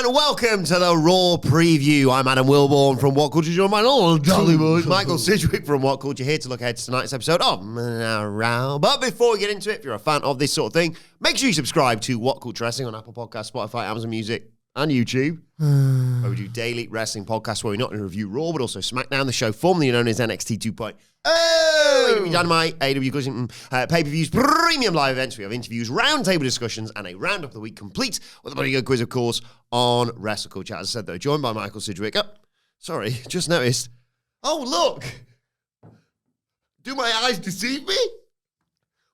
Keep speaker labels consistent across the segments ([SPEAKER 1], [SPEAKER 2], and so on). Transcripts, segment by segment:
[SPEAKER 1] and welcome to the Raw Preview. I'm Adam Wilbourn from WhatCulture. You're my old Dolly boy, Michael Sidgwick from WhatCulture, here to look ahead to tonight's episode of Raw. But before we get into it, if you're a fan of this sort of thing, make sure you subscribe to WhatCulture Wrestling on Apple Podcasts, Spotify, Amazon Music, and YouTube, where we do daily wrestling podcasts where we not only review Raw, but also SmackDown, the show formerly known as NXT 2.0. Dynamite, AW Clinton, pay-per-views, premium live events. We have interviews, roundtable discussions, and a roundup of the week, complete with a bloody good quiz, of course, on WrestleCulture. As I said, though, joined by Michael Sidgwick. Oh, sorry, just noticed. Oh, look! Do my eyes deceive me?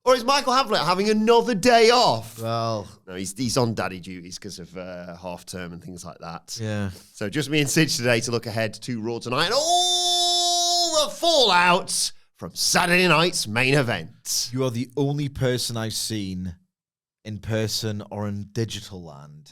[SPEAKER 1] Or is Michael Havlet having another day off?
[SPEAKER 2] Well,
[SPEAKER 1] no, he's on daddy duties because of half term and things like that.
[SPEAKER 2] Yeah.
[SPEAKER 1] So just me and Sidge today to look ahead to Raw tonight and all the fallout from Saturday night's main event.
[SPEAKER 2] You are the only person I've seen in person or in digital land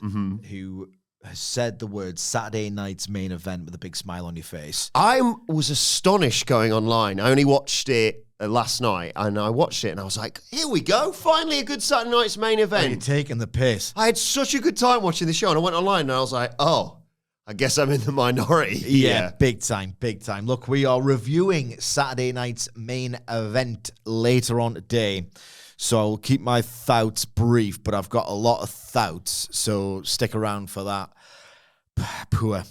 [SPEAKER 2] who has said the word Saturday night's main event with a big smile on your face.
[SPEAKER 1] I was astonished going online. I only watched it last night, and I watched it, and I was like, here we go, finally a good Saturday night's main event.
[SPEAKER 2] You're taking the piss.
[SPEAKER 1] I had such a good time watching the show, and I went online, and I was like, oh, I guess I'm in the minority.
[SPEAKER 2] Yeah, big time, big time. Look, we are reviewing Saturday night's main event later on today, so I'll keep my thoughts brief, but I've got a lot of thoughts, so stick around for that. Poor.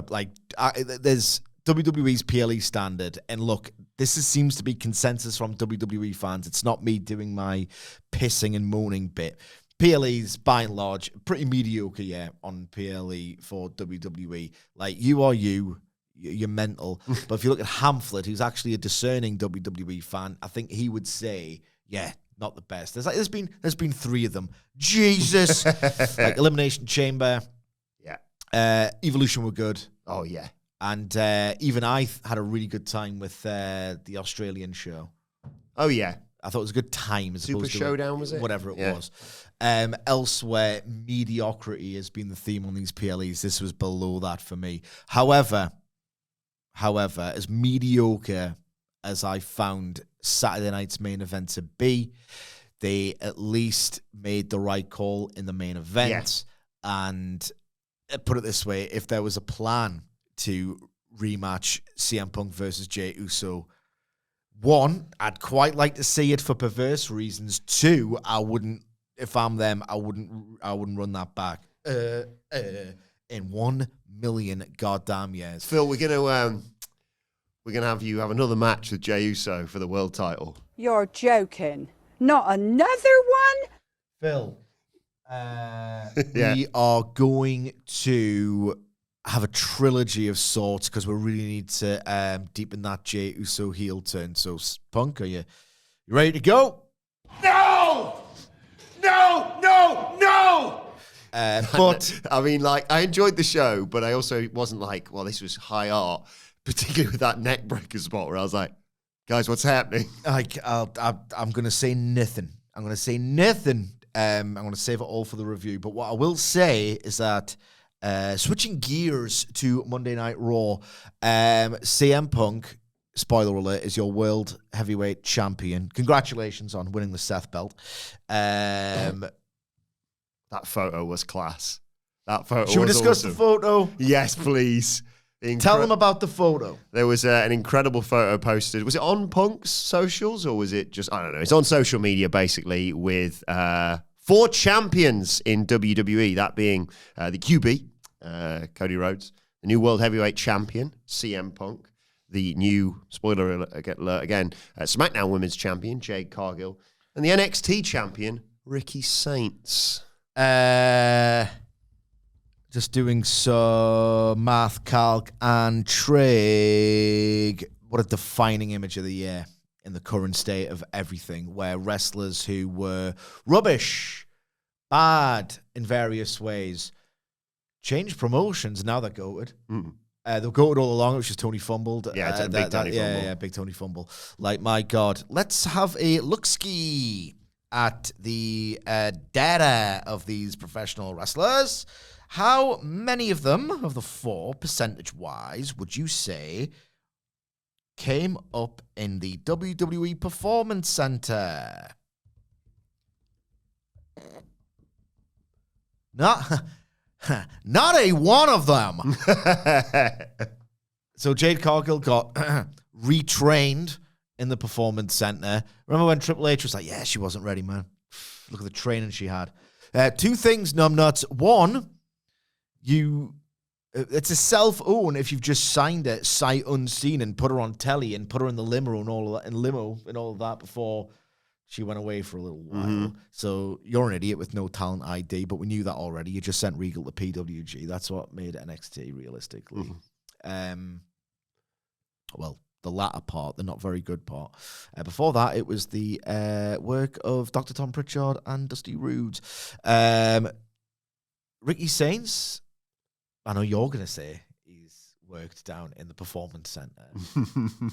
[SPEAKER 2] Like, there's WWE's PLE standard, and look, seems to be consensus from WWE fans. It's not me doing my pissing and moaning bit. PLE's, by and large, pretty mediocre, on PLE for WWE. Like, you're mental. But if you look at Hamflet, who's actually a discerning WWE fan, I think he would say, not the best. There's been three of them. Jesus. Like, Elimination Chamber.
[SPEAKER 1] Yeah.
[SPEAKER 2] Evolution were good.
[SPEAKER 1] Oh, yeah.
[SPEAKER 2] And even I had a really good time with the Australian show.
[SPEAKER 1] Oh, yeah.
[SPEAKER 2] I thought it was a good time.
[SPEAKER 1] Super Showdown, was it?
[SPEAKER 2] Whatever it was. Elsewhere, mediocrity has been the theme on these PLEs. This was below that for me. However, as mediocre as I found Saturday night's main event to be, they at least made the right call in the main event.
[SPEAKER 1] Yes.
[SPEAKER 2] And put it this way, if there was a plan to rematch CM Punk versus Jey Uso, one, I'd quite like to see it for perverse reasons. Two, if I'm them, I wouldn't run that back in 1 million goddamn years.
[SPEAKER 1] Phil, we're gonna have you have another match with Jey Uso for the world title.
[SPEAKER 3] You're joking. Not another one?
[SPEAKER 2] Phil, we are going to have a trilogy of sorts because we really need to deepen that Jey Uso heel turn. So, Punk, are you ready to go?
[SPEAKER 1] No!
[SPEAKER 2] But
[SPEAKER 1] I mean, like, I enjoyed the show, but I also wasn't like, well, this was high art, particularly with that neck breaker spot where I was like, guys, what's happening?
[SPEAKER 2] I'm going to say nothing. I'm going to say nothing. I'm going to save it all for the review. But what I will say is that switching gears to Monday Night Raw, CM Punk, spoiler alert, is your world heavyweight champion. Congratulations on winning the Seth belt.
[SPEAKER 1] That photo was class. That photo
[SPEAKER 2] Should we
[SPEAKER 1] was
[SPEAKER 2] discuss
[SPEAKER 1] awesome.
[SPEAKER 2] the photo?
[SPEAKER 1] Yes, please.
[SPEAKER 2] Tell them about the photo.
[SPEAKER 1] There was an incredible photo posted. Was it on Punk's socials or was it just, I don't know. It's on social media, basically, with 4 champions in WWE, that being the QB, Cody Rhodes, the new World Heavyweight Champion, CM Punk, the new, spoiler alert again, SmackDown Women's Champion, Jade Cargill, and the NXT Champion, Ricky Saints.
[SPEAKER 2] Just doing some math, calc, and trig. What a defining image of the year in the current state of everything, where wrestlers who were rubbish, bad in various ways, changed promotions. Now they're goated. They're goated all along. It was just Tony Fumbled.
[SPEAKER 1] Yeah, it's a big Tony Fumble.
[SPEAKER 2] Yeah, big Tony Fumble. Like, my God. Let's have a look-ski at the data of these professional wrestlers. How many of them, of the 4, percentage-wise, would you say came up in the WWE Performance Center? Not a one of them. So Jade Cargill got retrained in the Performance Center. Remember when Triple H was like, yeah, she wasn't ready, man. Look at the training she had. Two things, numbnuts. One, it's a self-own if you've just signed it sight unseen and put her on telly and put her in the limo and all of that before she went away for a little while. Mm-hmm. So you're an idiot with no talent ID, but we knew that already. You just sent Regal to PWG. That's what made NXT realistically. Mm-hmm. Well, the latter part, the not very good part. Before that, it was the work of Dr. Tom Pritchard and Dusty Rhodes. Ricky Sainz, I know you're going to say he's worked down in the Performance Center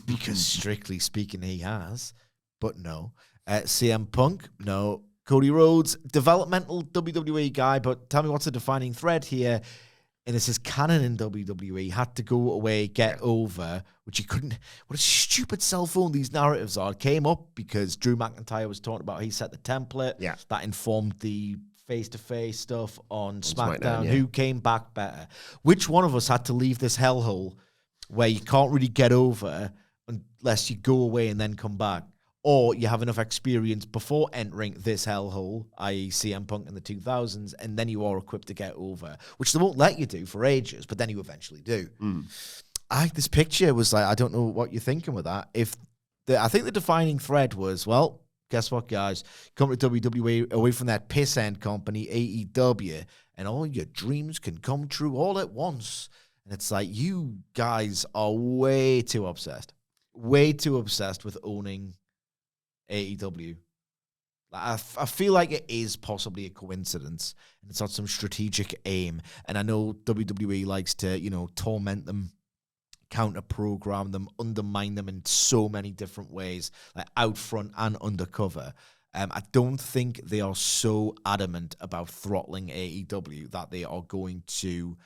[SPEAKER 2] because strictly speaking, he has, but no. CM Punk, no. Cody Rhodes, developmental WWE guy, but tell me what's the defining thread here? And this is canon in WWE, had to go away, get over, which he couldn't. What a stupid cell phone these narratives are. It came up because Drew McIntyre was talking about he set the template. Yeah. That informed the face-to-face stuff on SmackDown. Who came back better? Which one of us had to leave this hellhole where you can't really get over unless you go away and then come back? Or you have enough experience before entering this hellhole, i.e. CM Punk in the 2000s, and then you are equipped to get over, which they won't let you do for ages, but then you eventually do. This picture was like, I don't know what you're thinking with that. I think the defining thread was, well, guess what, guys? Come to WWE away from that piss-end company, AEW, and all your dreams can come true all at once. And it's like, you guys are way too obsessed with owning AEW. I feel like it is possibly a coincidence, and it's not some strategic aim. And I know WWE likes to, torment them, counter-program them, undermine them in so many different ways, like out front and undercover. I don't think they are so adamant about throttling AEW that they are going to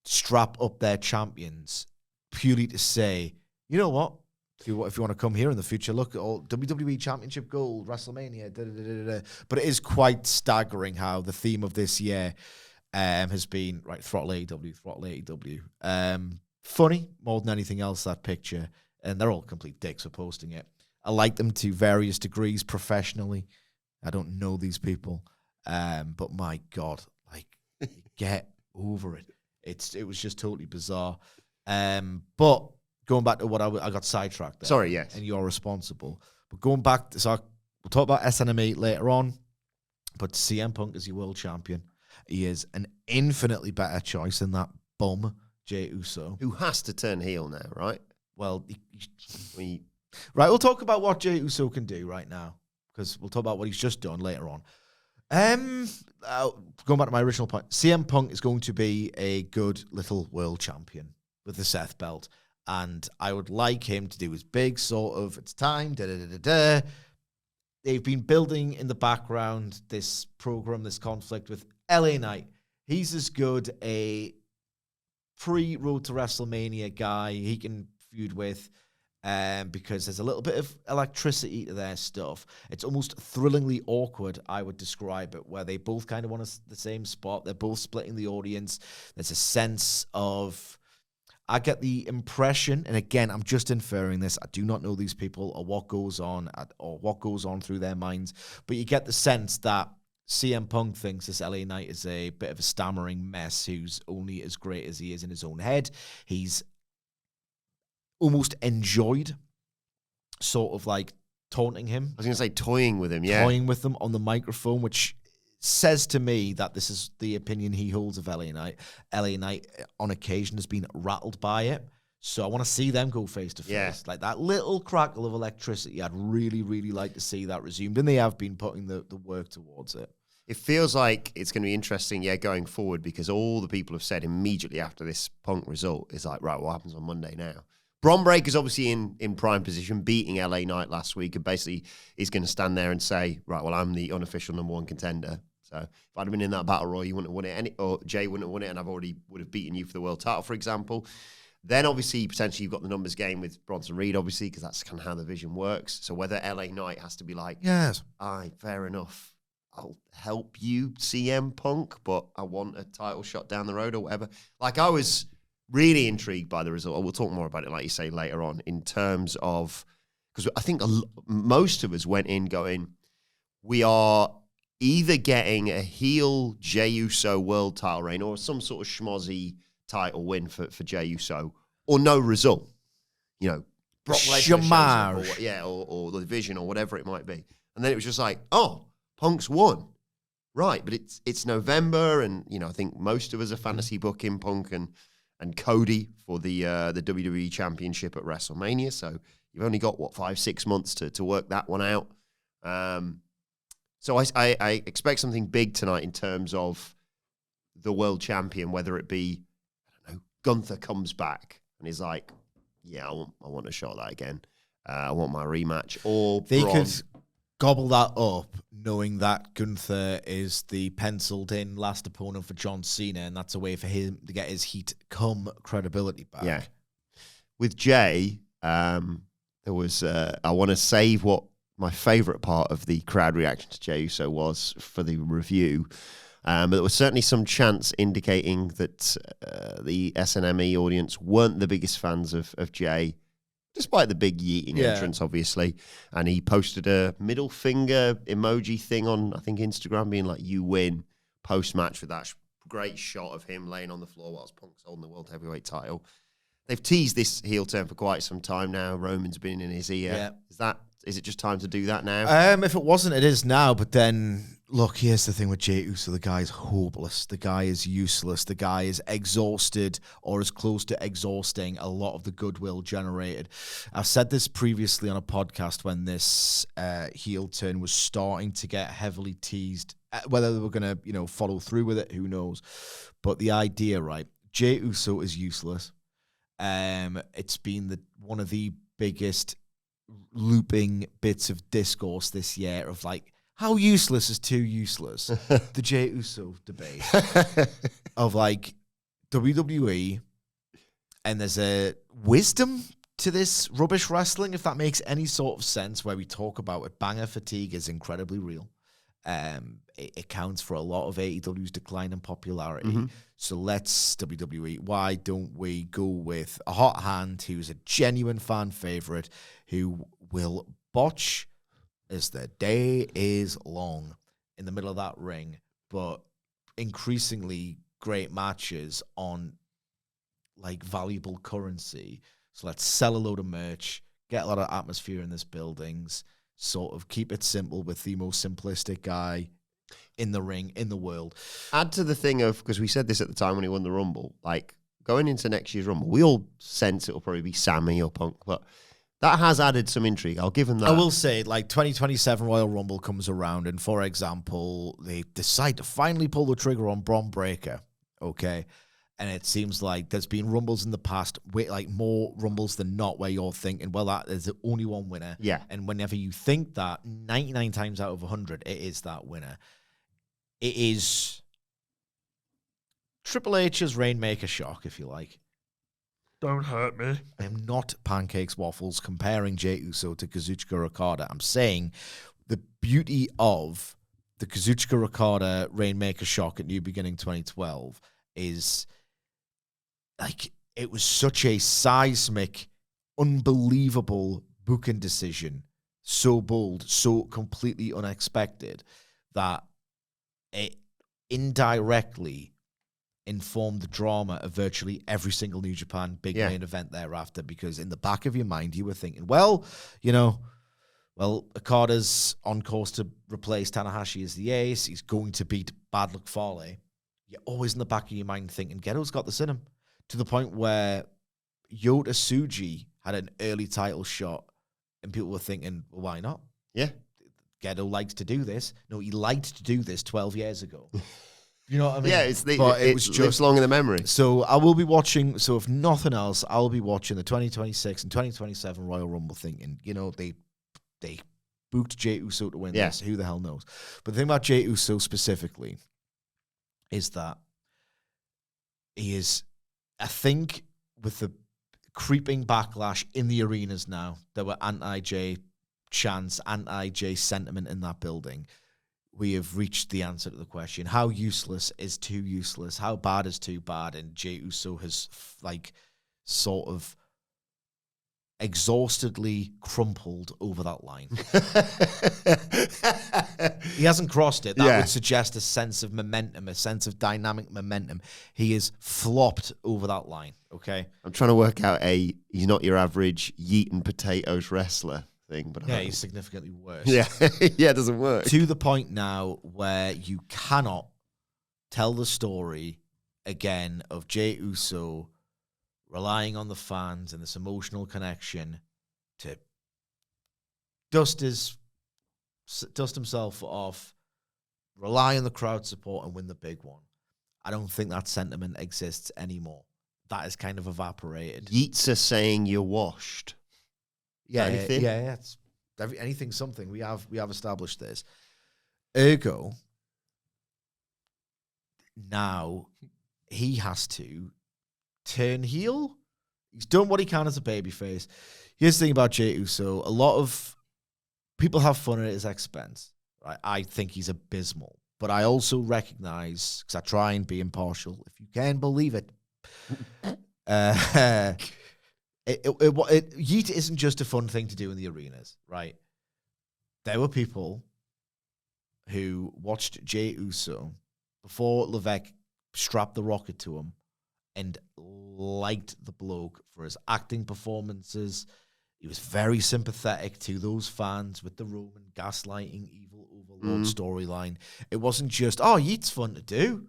[SPEAKER 2] strap up their champions purely to say, you know what? If you want to come here in the future, look at all WWE Championship Gold, WrestleMania, But it is quite staggering how the theme of this year has been, right, throttle AEW. Funny, more than anything else, that picture. And they're all complete dicks for posting it. I like them to various degrees professionally. I don't know these people. But my God, like, get over it. It was just totally bizarre. But going back to what I got sidetracked there.
[SPEAKER 1] Sorry, yes.
[SPEAKER 2] And you're responsible. But going back, we'll talk about SNME later on, but CM Punk is your world champion. He is an infinitely better choice than that bum, Jey Uso.
[SPEAKER 1] Who has to turn heel now, right?
[SPEAKER 2] Well, right, we'll talk about what Jey Uso can do right now, because we'll talk about what he's just done later on. Going back to my original point, CM Punk is going to be a good little world champion with the Seth belt. And I would like him to do his big sort of, it's time, They've been building in the background this program, this conflict with LA Knight. He's as good a pre-Road to WrestleMania guy he can feud with because there's a little bit of electricity to their stuff. It's almost thrillingly awkward, I would describe it, where they both kind of want the same spot. They're both splitting the audience. There's a sense of... I get the impression, and again, I'm just inferring this. I do not know these people or what goes on through their minds, but you get the sense that CM Punk thinks this LA Knight is a bit of a stammering mess who's only as great as he is in his own head. He's almost enjoyed sort of like taunting him.
[SPEAKER 1] I was going to say toying with him, yeah.
[SPEAKER 2] Toying with them on the microphone, which says to me that this is the opinion he holds of LA Knight. LA Knight, on occasion, has been rattled by it. So I want to see them go face to face. Like that little crackle of electricity, I'd really, really like to see that resumed. And they have been putting the work towards it.
[SPEAKER 1] It feels like it's going to be interesting, going forward, because all the people have said immediately after this Punk result is like, right, what happens on Monday now? Braun Breaker's obviously in prime position, beating LA Knight last week, and basically is going to stand there and say, right, well, I'm the unofficial number one contender. So if I'd have been in that battle royal, you wouldn't have won it, or Jey wouldn't have won it, and I've already would have beaten you for the world title, for example. Then obviously, potentially, you've got the numbers game with Bronson Reed, obviously, because that's kind of how the vision works. So whether LA Knight has to be like,
[SPEAKER 2] yes,
[SPEAKER 1] aye, fair enough. I'll help you, CM Punk, but I want a title shot down the road or whatever. Like, I was really intrigued by the result. We'll talk more about it, like you say, later on, in terms of, because I think most of us went in going, we are either getting a heel Jey Uso world title reign or some sort of schmozzy title win for Jey Uso, or no result. You know, Brock Lesnar shows up, or the division or whatever it might be. And then it was just like, oh, Punk's won. Right, but it's November, and I think most of us are fantasy booking Punk and Cody for the WWE Championship at WrestleMania. So you've only got 5-6 months to work that one out. So I expect something big tonight in terms of the world champion, whether it be, I don't know, Gunther comes back and is like, yeah, I want a shot at that again. I want my rematch. Or
[SPEAKER 2] they
[SPEAKER 1] Braun.
[SPEAKER 2] could gobble that up, knowing that Gunther is the penciled-in last opponent for John Cena, and that's a way for him to get his heat come credibility back.
[SPEAKER 1] Yeah. With Jey, there was, I want to save what my favorite part of the crowd reaction to Jey Uso was for the review. But there was certainly some chants indicating that the SNME audience weren't the biggest fans of Jey, despite the big yeeting entrance, obviously. And he posted a middle finger emoji thing on, I think, Instagram, being like, you win, post-match, with that great shot of him laying on the floor whilst Punk's holding the World Heavyweight title. They've teased this heel turn for quite some time now. Roman's been in his ear. Yeah. Is it just time to do that now?
[SPEAKER 2] If it wasn't, it is now. But then, look, here's the thing with Jey Uso. The guy is hopeless. The guy is useless. The guy is exhausted, or as close to exhausting a lot of the goodwill generated. I've said this previously on a podcast when this heel turn was starting to get heavily teased. Whether they were going to, follow through with it, who knows? But the idea, right? Jey Uso is useless. It's been one of the biggest looping bits of discourse this year of like, how useless is too useless? The Jey Uso debate of like WWE, and there's a wisdom to this rubbish wrestling, if that makes any sort of sense, where we talk about it. Banger fatigue is incredibly real. It accounts for a lot of AEW's decline in popularity. Mm-hmm. So let's, WWE, why don't we go with a hot hand who's a genuine fan favorite, who will botch as the day is long in the middle of that ring, but increasingly great matches on like valuable currency. So let's sell a load of merch, get a lot of atmosphere in this buildings, sort of keep it simple with the most simplistic guy in the ring, in the world.
[SPEAKER 1] Add to the thing of, because we said this at the time when he won the Rumble, like going into next year's Rumble, we all sense it'll probably be Sammy or Punk, but that has added some intrigue. I'll give him that.
[SPEAKER 2] I will say, like, 2027 Royal Rumble comes around, and for example, they decide to finally pull the trigger on Braun Breaker, okay? And it seems like there's been Rumbles in the past, like more Rumbles than not, where you're thinking, well, that is the only one winner.
[SPEAKER 1] Yeah.
[SPEAKER 2] And whenever you think that, 99 times out of 100, it is that winner. It is Triple H's Rainmaker shock, if you like. Don't hurt me. I am not pancakes, waffles, comparing Jey Uso to Kazuchika Okada. I'm saying the beauty of the Kazuchika Okada Rainmaker shock at New Beginning 2012 is, like, it was such a seismic, unbelievable booking decision. So bold, so completely unexpected that it indirectly informed the drama of virtually every single New Japan big main event thereafter, because in the back of your mind, you were thinking, well, Okada's on course to replace Tanahashi as the ace. He's going to beat Bad Luck Fale. You're always in the back of your mind thinking, Ghetto's got this in him, to the point where Yota Tsuji had an early title shot, and people were thinking, well, why not?
[SPEAKER 1] Yeah.
[SPEAKER 2] Ghetto likes to do this. No, he liked to do this 12 years ago. You know what I mean?
[SPEAKER 1] Yeah, it was just long in the memory.
[SPEAKER 2] So I will be watching, so if nothing else, I'll be watching the 2026 and 2027 Royal Rumble thinking, they booked Jey Uso to win this. Who the hell knows? But the thing about Jey Uso specifically is that he is, I think, with the creeping backlash in the arenas now, there were anti-Jey chants, anti-Jey sentiment in that building. we have reached the answer to the question. How useless is too useless? How bad is too bad? And Jey Uso has, sort of exhaustedly crumpled over that line. He hasn't crossed it. That would suggest a sense of momentum, a sense of dynamic momentum. He is flopped over that line, okay?
[SPEAKER 1] I'm trying to work out he's not your average yeet and potatoes wrestler thing. But
[SPEAKER 2] he's significantly worse.
[SPEAKER 1] Yeah, it doesn't work.
[SPEAKER 2] To the point now where you cannot tell the story again of Jey Uso relying on the fans and this emotional connection to dust himself off, rely on the crowd support and win the big one. I don't think that sentiment exists anymore. That is kind of evaporated.
[SPEAKER 1] Yeats are saying you're washed.
[SPEAKER 2] Yeah,
[SPEAKER 1] anything?
[SPEAKER 2] Yeah. It's anything, something. We have established this. Ergo, now he has to turn heel. He's done what he can as a babyface. Here's the thing about Jey Uso. A lot of people have fun at his expense. Right? I think he's abysmal. But I also recognize, because I try and be impartial, if you can believe it, Yeet isn't just a fun thing to do in the arenas, right? There were people who watched Jey Uso before Levesque strapped the rocket to him and liked the bloke for his acting performances. He was very sympathetic to those fans with the Roman gaslighting evil overlord storyline. It wasn't just, Yeet's fun to do.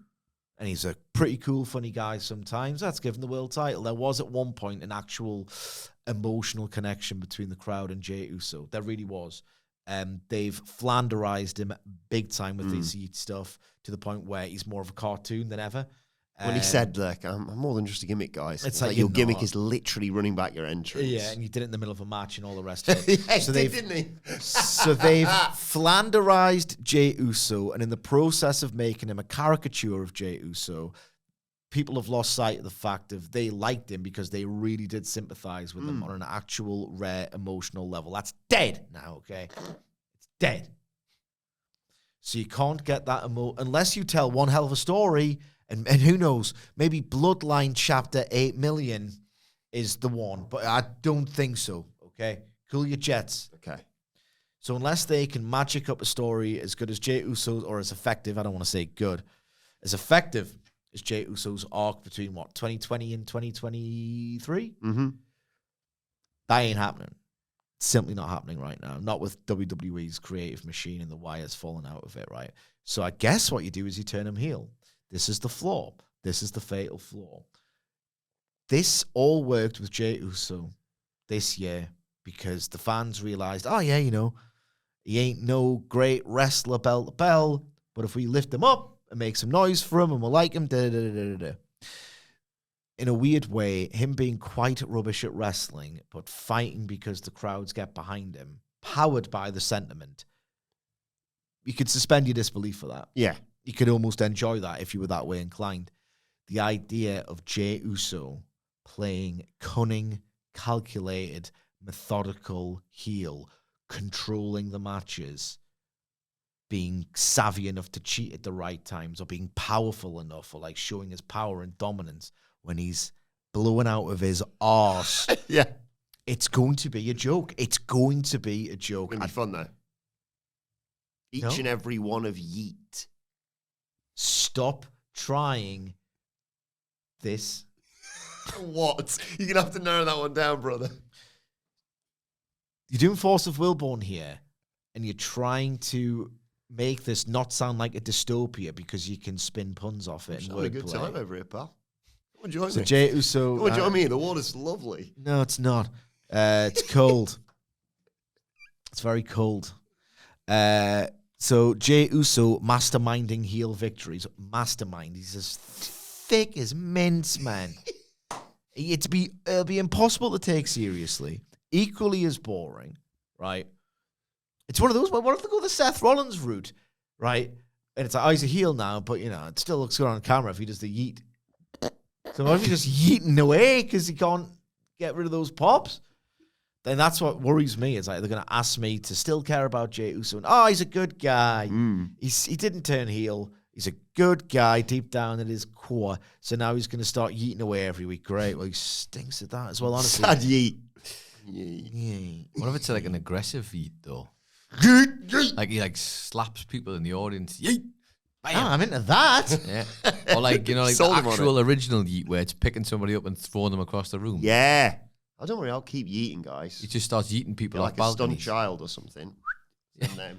[SPEAKER 2] And he's a pretty cool, funny guy sometimes. Let's give him the world title. There was at one point an actual emotional connection between the crowd and Jey Uso. There really was. They've flanderized him big time with this Yeet stuff to the point where he's more of a cartoon than ever.
[SPEAKER 1] When he said, I'm more than just a gimmick, guys.
[SPEAKER 2] It's
[SPEAKER 1] like your gimmick is literally running back your entrance.
[SPEAKER 2] Yeah, and you did it in the middle of a match and all the rest of it.
[SPEAKER 1] Yeah, didn't he?
[SPEAKER 2] So they've flanderized Jey Uso, and in the process of making him a caricature of Jey Uso, people have lost sight of the fact of they liked him because they really did sympathize with him on an actual, rare, emotional level. That's dead now, okay? It's dead. So you can't get that unless you tell one hell of a story. And who knows, maybe Bloodline Chapter 8 million is the one, but I don't think so, okay? Cool your jets.
[SPEAKER 1] Okay.
[SPEAKER 2] So unless they can magic up a story as good as Jey Uso's, or as effective, I don't want to say good, as effective as Jey Uso's arc between, 2020 and 2023?
[SPEAKER 1] Mm-hmm.
[SPEAKER 2] That ain't happening. It's simply not happening right now. Not with WWE's creative machine and the wires falling out of it, right? So I guess what you do is you turn him heel. This is the flaw. This is the fatal flaw. This all worked with Jey Uso this year because the fans realized, he ain't no great wrestler bell to bell, but if we lift him up and make some noise for him and we'll like him, In a weird way, him being quite rubbish at wrestling, but fighting because the crowds get behind him, powered by the sentiment, you could suspend your disbelief for that.
[SPEAKER 1] Yeah.
[SPEAKER 2] You could almost enjoy that if you were that way inclined. The idea of Jey Uso playing cunning, calculated, methodical heel, controlling the matches, being savvy enough to cheat at the right times, or being powerful enough, or showing his power and dominance when he's blowing out of his arse.
[SPEAKER 1] Yeah.
[SPEAKER 2] It's going to be a joke. It's going to be a joke.
[SPEAKER 1] It's going to be fun, though. Each and every one of Yeet.
[SPEAKER 2] Stop trying this.
[SPEAKER 1] What? You're going to have to narrow that one down, brother.
[SPEAKER 2] You're doing Force of Wilbourn here, and you're trying to make this not sound like a dystopia because you can spin puns off it.
[SPEAKER 1] I'm having a good time over here, pal. Come on, join
[SPEAKER 2] so
[SPEAKER 1] me.
[SPEAKER 2] Jey Uso.
[SPEAKER 1] Come on, join me. The water's lovely.
[SPEAKER 2] No, it's not. It's cold. It's very cold. So Jey Uso masterminding heel victories. Mastermind. He's as thick as mince, man. It'll be impossible to take seriously. Equally as boring, right? It's one of those. What if they go the Seth Rollins route, right? And it's like, he's a heel now, but it still looks good on camera if he does the yeet. So what if he's just yeeting away because he can't get rid of those pops? then that's what worries me. Is like they're going to ask me to still care about Jey Uso. And, he's a good guy. He didn't turn heel. He's a good guy deep down at his core. So now he's going to start yeeting away every week. Great. Well, he stinks at that as well, honestly.
[SPEAKER 1] Sad yeet.
[SPEAKER 4] What if it's like an aggressive yeet, though? Like he slaps people in the audience. Yeet!
[SPEAKER 2] I'm into that.
[SPEAKER 4] Yeah. Or like, the actual original yeet where it's picking somebody up and throwing them across the room.
[SPEAKER 1] Yeah. Oh, don't worry, I'll keep yeeting, guys.
[SPEAKER 4] He just starts yeeting people
[SPEAKER 1] like a
[SPEAKER 4] balconies.
[SPEAKER 1] stunned child or something.
[SPEAKER 4] Yeah.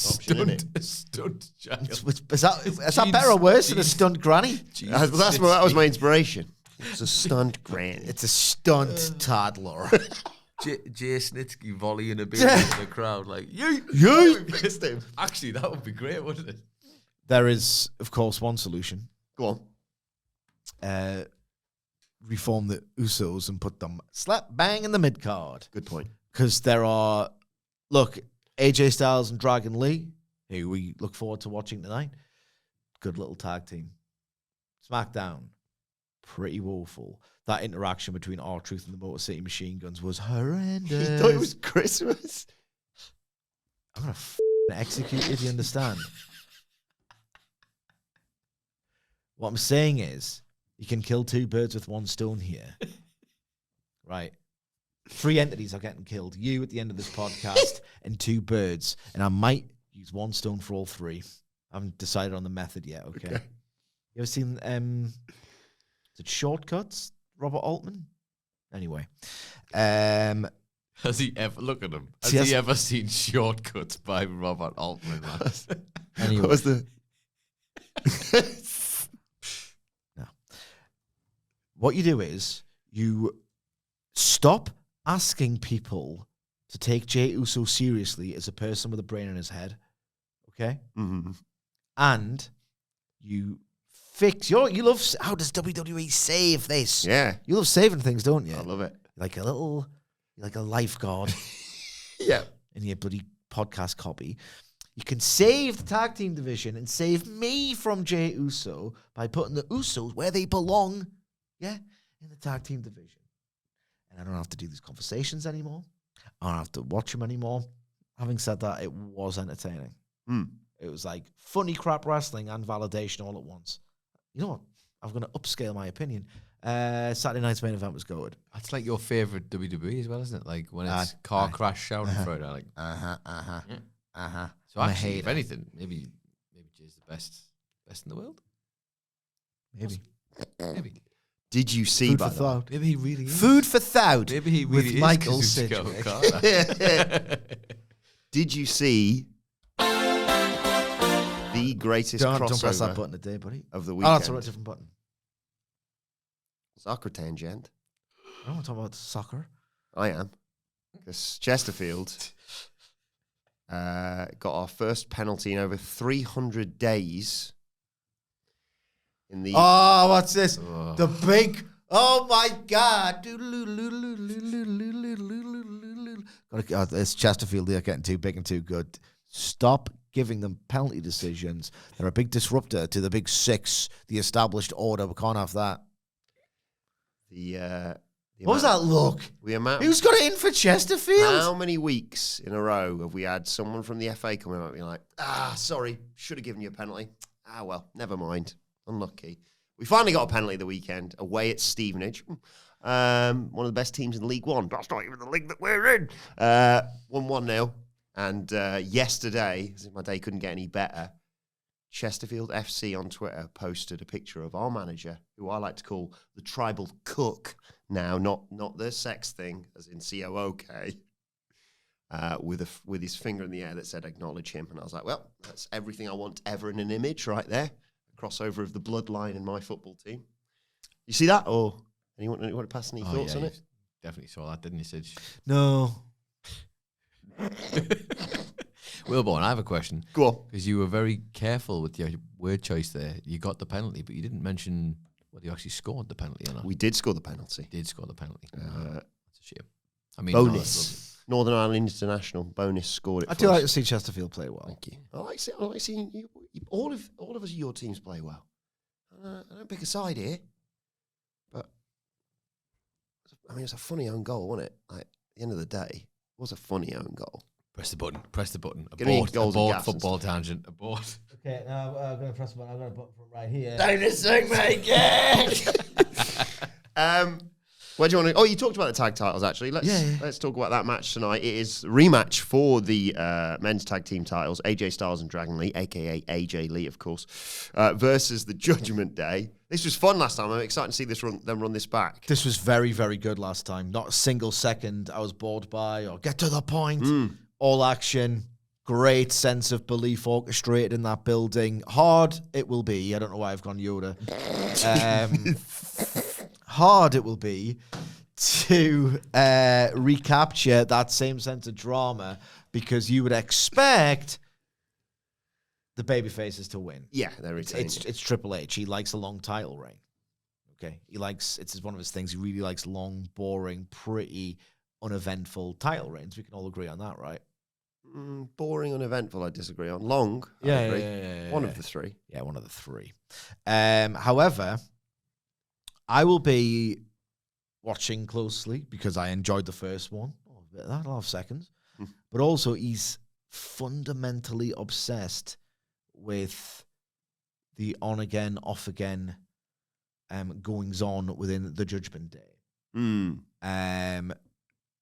[SPEAKER 1] Option,
[SPEAKER 4] stunned child.
[SPEAKER 2] Is that better or worse than a stunned granny?
[SPEAKER 1] That was my inspiration. It's a stunned granny.
[SPEAKER 2] It's a stunned toddler.
[SPEAKER 4] Jay Snitsky volleying a baby in the crowd like,
[SPEAKER 1] Yeet!
[SPEAKER 4] Actually, that would be great, wouldn't it?
[SPEAKER 2] There is, of course, one solution.
[SPEAKER 1] Go on.
[SPEAKER 2] Reform the Usos and put them slap bang in the mid card.
[SPEAKER 1] Good point.
[SPEAKER 2] Because there are, look, AJ Styles and Dragon Lee, who we look forward to watching tonight. Good little tag team. SmackDown, pretty woeful. That interaction between R-Truth and the Motor City Machine Guns was horrendous.
[SPEAKER 1] You thought it was Christmas?
[SPEAKER 2] I'm going to execute you, do you understand? What I'm saying is, you can kill two birds with one stone here. Right? 3 entities are getting killed. You at the end of this podcast and 2 birds. And I might use 1 stone for all 3. I haven't decided on the method yet, okay? You ever seen, is it Shortcuts? Robert Altman? Anyway.
[SPEAKER 4] Has he ever, look at him, has he ever seen Shortcuts by Robert Altman?
[SPEAKER 2] Anyway.
[SPEAKER 1] What was the...
[SPEAKER 2] No. What you do is, you stop asking people to take Jey Uso seriously as a person with a brain in his head, okay?
[SPEAKER 1] Mm-hmm.
[SPEAKER 2] And you fix you love, how does WWE save this?
[SPEAKER 1] Yeah.
[SPEAKER 2] You love saving things, don't you?
[SPEAKER 1] I love it.
[SPEAKER 2] Like a lifeguard.
[SPEAKER 1] Yeah.
[SPEAKER 2] In your bloody podcast copy. You can save the tag team division and save me from Jey Uso by putting the Usos where they belong, yeah, in the tag team division. And I don't have to do these conversations anymore. I don't have to watch them anymore. Having said that, it was entertaining. It was like funny crap wrestling and validation all at once. You know what? I'm going to upscale my opinion. Saturday night's main event was good.
[SPEAKER 4] That's like your favourite WWE as well, isn't it? Like when it's car crash shouting for it. Like, So actually, if anything, maybe Jay's the best in the world.
[SPEAKER 2] Maybe.
[SPEAKER 1] Did you see
[SPEAKER 2] Food
[SPEAKER 1] by
[SPEAKER 2] for
[SPEAKER 1] that?
[SPEAKER 2] thought.
[SPEAKER 4] Maybe he really is.
[SPEAKER 2] Food for thought.
[SPEAKER 4] Maybe he really
[SPEAKER 2] with
[SPEAKER 4] is.
[SPEAKER 2] Michael
[SPEAKER 4] 'cause he's got a
[SPEAKER 2] Sidgwick.
[SPEAKER 4] car.
[SPEAKER 1] Did you see the greatest
[SPEAKER 2] Don't press that
[SPEAKER 1] crossover
[SPEAKER 2] button today, buddy.
[SPEAKER 1] of the
[SPEAKER 2] Oh,
[SPEAKER 1] weekend?
[SPEAKER 2] that's a right different button.
[SPEAKER 1] Soccer tangent.
[SPEAKER 2] I don't want to talk about soccer.
[SPEAKER 1] I am. Because Chesterfield got our first penalty in over 300 days. In the
[SPEAKER 2] Oh, what's this?
[SPEAKER 4] Oh.
[SPEAKER 2] The big. Oh my God! It's Chesterfield. They're getting too big and too good. Stop giving them penalty decisions. They're a big disruptor to the big 6, the established order. We can't have that. What was that look? Who's got it in for Chesterfield?
[SPEAKER 1] How many weeks in a row have we had someone from the FA coming out and being like, sorry, should have given you a penalty. Well, never mind. Unlucky. We finally got a penalty the weekend away at Stevenage. One of the best teams in League One. That's not even the league that we're in. Won 1-0. And yesterday, as if my day couldn't get any better, Chesterfield FC on Twitter posted a picture of our manager, who I like to call the tribal cook now, not the sex thing, as in C-O-O-K, with his finger in the air that said acknowledge him. And I was like, well, that's everything I want ever in an image right there. Crossover of the bloodline in my football team. You see that? Or anyone want to pass any thoughts on it?
[SPEAKER 4] Definitely saw that, didn't you, Sidge?
[SPEAKER 2] No.
[SPEAKER 4] Wilbourn, I have a question.
[SPEAKER 1] Go on.
[SPEAKER 4] Because you were very careful with your word choice there. You got the penalty, but you didn't mention whether you actually scored the penalty or not.
[SPEAKER 1] We did score the penalty.
[SPEAKER 4] Did score the penalty. That's a shame. I mean,
[SPEAKER 1] bonus. Northern Ireland International bonus scored it.
[SPEAKER 2] I do like to see Chesterfield play well.
[SPEAKER 1] Thank you. I like seeing you, all of us, your teams play well. I don't pick a side here, but I mean, it's a funny own goal, wasn't it? Like, at the end of the day, it was a funny own goal.
[SPEAKER 4] Press the button. Press the button.
[SPEAKER 1] Getting goals and
[SPEAKER 4] Abort
[SPEAKER 1] gas
[SPEAKER 4] football tangent. Abort.
[SPEAKER 2] Okay, now I'm going to press the button. I'm going to put from right here.
[SPEAKER 1] Dynastic making! Where do you want to? Oh, you talked about the tag titles, actually. Let's talk about that match tonight. It is a rematch for the men's tag team titles, AJ Styles and Dragon Lee, a.k.a. AJ Lee, of course, versus the Judgment Day. This was fun last time. I'm excited to see them run this back.
[SPEAKER 2] This was very, very good last time. Not a single second I was bored by or get to the point. All action. Great sense of belief orchestrated in that building. Hard it will be. I don't know why I've gone Yoda. Hard it will be to recapture that same sense of drama because you would expect the babyfaces to win.
[SPEAKER 1] Yeah, they're retaining.
[SPEAKER 2] It's Triple H. He likes a long title reign. Okay, it's one of his things. He really likes long, boring, pretty, uneventful title reigns. We can all agree on that, right?
[SPEAKER 1] Boring, uneventful. I disagree on long. I agree. One of the three.
[SPEAKER 2] Yeah, one of the three. However, I will be watching closely because I enjoyed the first one. Oh, a bit of that, a lot of seconds. But also, he's fundamentally obsessed with the on-again, off-again goings-on within the Judgment Day.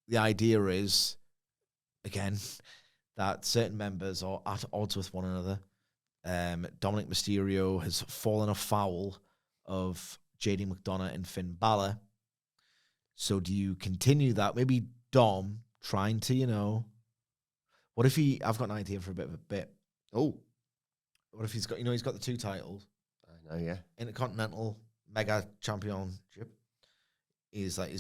[SPEAKER 2] The idea is, again, that certain members are at odds with one another. Dominik Mysterio has fallen afoul of JD McDonough and Finn Balor. So do you continue that? Maybe Dom trying to, what if I've got an idea for a bit of a bit.
[SPEAKER 1] Oh.
[SPEAKER 2] What if he's got the two titles?
[SPEAKER 1] I know, yeah.
[SPEAKER 2] Intercontinental Mega Championship. He's like,